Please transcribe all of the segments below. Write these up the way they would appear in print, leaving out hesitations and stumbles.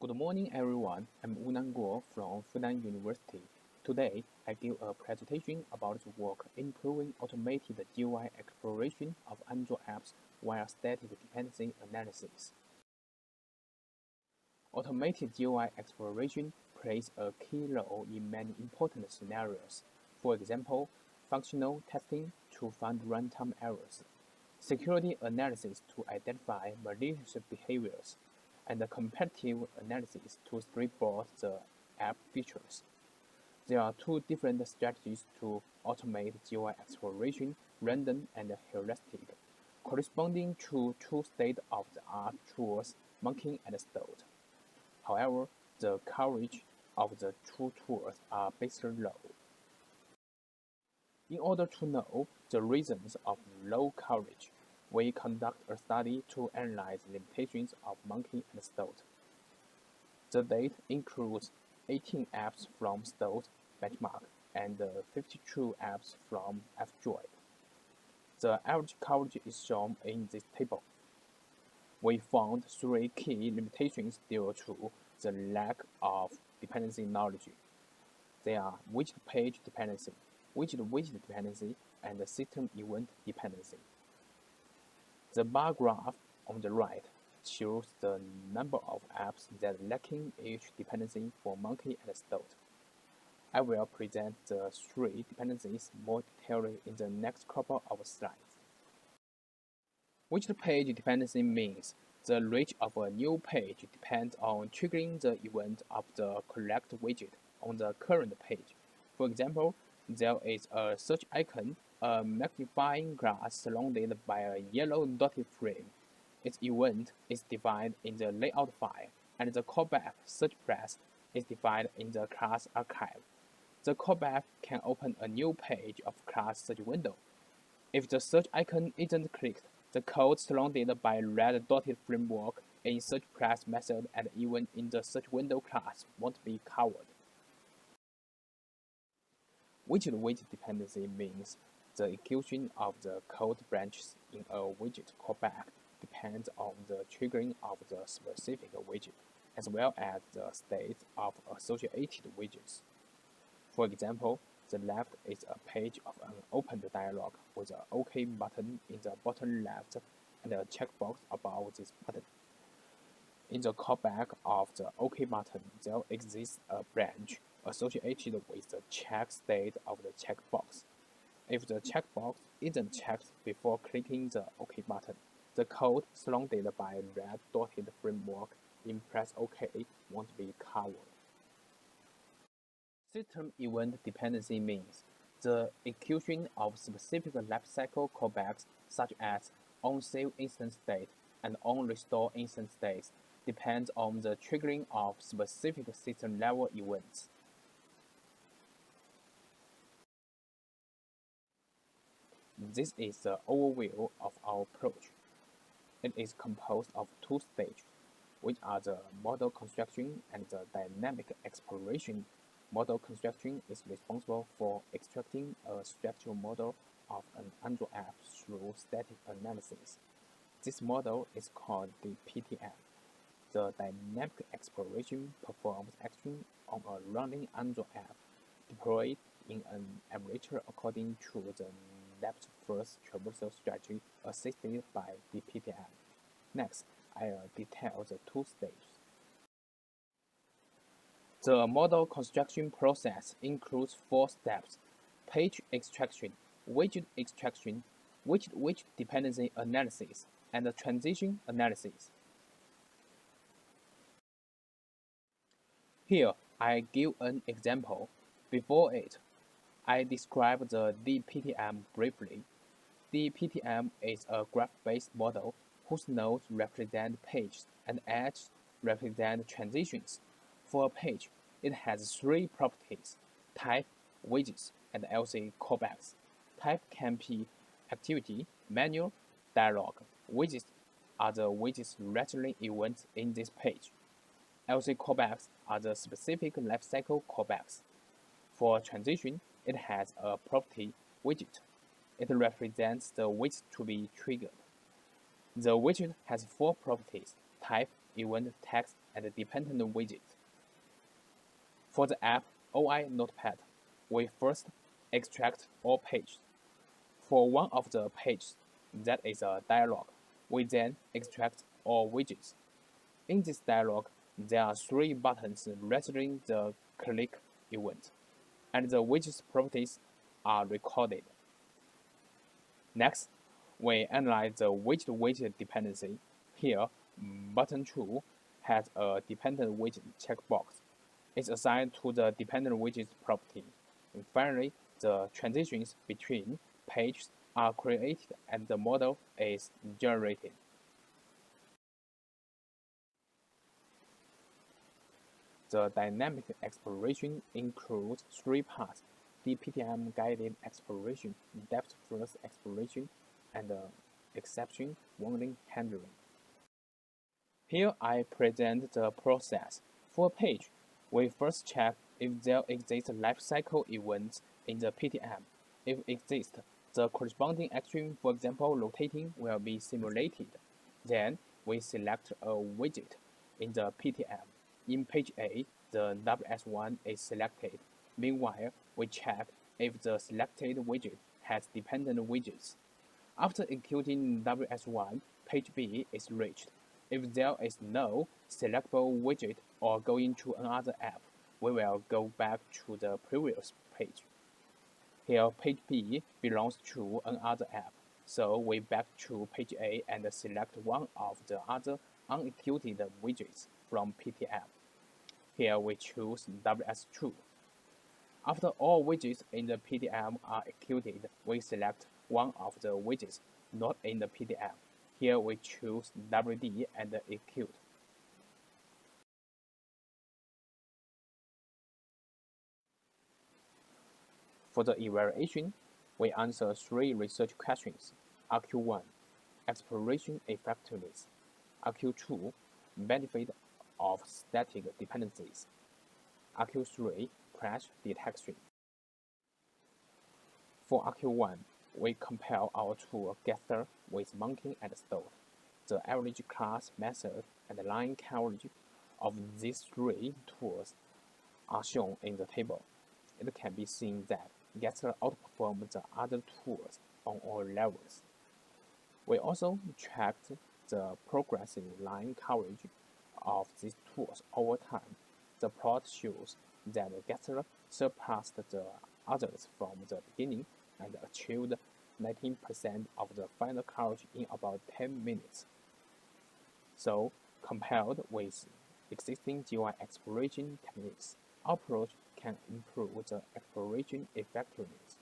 Good morning, everyone. I'm Wunan Guo from Fudan University. Today, I give a presentation about the work improving automated GUI exploration of Android apps via static dependency analysis. Automated GUI exploration plays a key role in many important scenarios. For example, functional testing to find runtime errors, security analysis to identify malicious behaviors, and competitive analysis to springboard the app features. There are two different strategies to automate GUI exploration, random and heuristic, corresponding to two state-of-the-art tools, Monkey and Stoat. However, the coverage of the two tools are basically low. In order to know the reasons of low coverage, we conduct a study to analyze limitations of Monkey and Stoat. The data includes 18 apps from Stoat benchmark and 52 apps from F-Droid. The average coverage is shown in this table. We found three key limitations due to the lack of dependency knowledge. They are widget page dependency, widget dependency, and system event dependency. The bar graph on the right shows the number of apps that lacking each dependency for Monkey and Stoat. I will present the three dependencies more detailedly in the next couple of slides. Widget page dependency means the reach of a new page depends on triggering the event of the correct widget on the current page. For example, there is a search icon, a magnifying glass surrounded by a yellow dotted frame. Its event is defined in the layout file, and the callback search press is defined in the class archive. The callback can open a new page of class search window. If the search icon isn't clicked, the code surrounded by red dotted framework in search press method and even in the search window class won't be covered. Widget dependency means the execution of the code branches in a widget callback depends on the triggering of the specific widget, as well as the state of associated widgets. For example, the left is a page of an opened dialog with an OK button in the bottom left and a checkbox above this button. In the callback of the OK button, there exists a branch associated with the check state of the checkbox. If the checkbox isn't checked before clicking the OK button, the code surrounded by red dotted framework in press OK won't be covered. System event dependency means the execution of specific lifecycle callbacks such as onSave instance state and onRestore instance states depends on the triggering of specific system-level events. This is the overview of our approach. It is composed of two stages, which are the model construction and the dynamic exploration. Model construction is responsible for extracting a structural model of an Android app through static analysis. This model is called the PTM. The dynamic exploration performs action on a running Android app deployed in an emulator according to the left-first traversal strategy assisted by the PTM. Next, I'll detail the two stages. The model construction process includes four steps: page extraction, widget dependency analysis, and transition analysis. Here, I give an example. Before it, I describe the DPTM briefly. DPTM is a graph-based model whose nodes represent pages and edges represent transitions. For a page, it has three properties: type, widgets, and LC callbacks. Type can be activity, menu, dialog. Widgets are the widgets returning events in this page. LC callbacks are the specific lifecycle callbacks. For transition, it has a property widget. It represents the widget to be triggered. The widget has four properties: type, event, text, and dependent widgets. For the app OI Notepad, we first extract all pages. For one of the pages that is a dialog, we then extract all widgets. In this dialog, there are 3 buttons registering the click event, and the widget's properties are recorded. Next, we analyze the widget dependency. Here, button 2 has a dependent widget checkbox. It's assigned to the dependent widget property. And finally, the transitions between pages are created and the model is generated. The dynamic exploration includes 3 parts: DPTM guided exploration, depth-first exploration, and exception warning handling. Here I present the process. For a page, we first check if there exist lifecycle events in the PTM. If exist, the corresponding action, for example rotating, will be simulated. Then we select a widget in the PTM. In page A, the WS1 is selected. Meanwhile, we check if the selected widget has dependent widgets. After executing WS1, page B is reached. If there is no selectable widget or going to another app, we will go back to the previous page. Here, page B belongs to another app, so we back to page A and select one of the other unexecuted widgets from PTM. Here we choose WS2. After all widgets in the PTM are executed, we select one of the widgets not in the PTM. Here we choose WD and execute. For the evaluation, we answer 3 research questions. RQ1, exploration effectiveness. RQ2, benefit of static dependencies. RQ3, crash detection. For RQ1, we compare our tool Gather with Monkey and Stoat. The average class method and line coverage of these 3 tools are shown in the table. It can be seen that Gather outperforms the other tools on all levels. We also tracked the progressive line coverage of these tools over time. The plot shows that Gather surpassed the others from the beginning and achieved 19% of the final coverage in about 10 minutes. So, compared with existing GUI exploration techniques, our approach can improve the exploration effectiveness.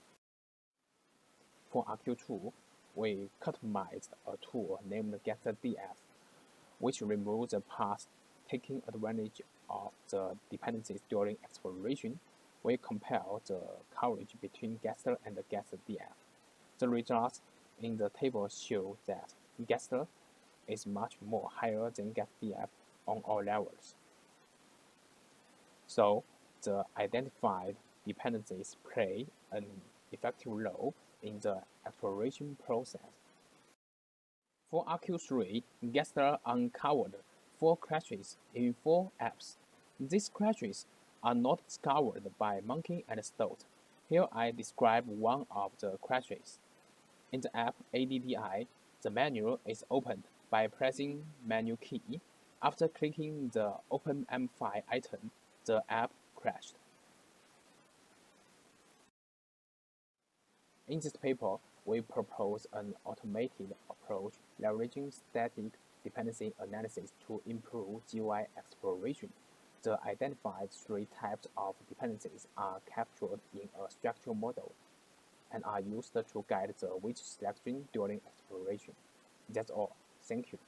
For RQ2, we customized a tool named GetDF, which removes the path taking advantage of the dependencies during exploration. We compare the coverage between Gather and GetDF. The results in the table show that Gather is much more higher than GetDF on all levels. So, the identified dependencies play an effective role in the exploration process. For RQ3, Gather uncovered 4 crashes in 4 apps. These crashes are not discovered by Monkey and Stoat. Here I describe one of the crashes. In the app ADDI, the menu is opened by pressing menu key. After clicking the Open M5 item, the app crashed. In this paper, we propose an automated approach leveraging static dependency analysis to improve GUI exploration. The identified 3 types of dependencies are captured in a structural model and are used to guide the widget selection during exploration. That's all. Thank you.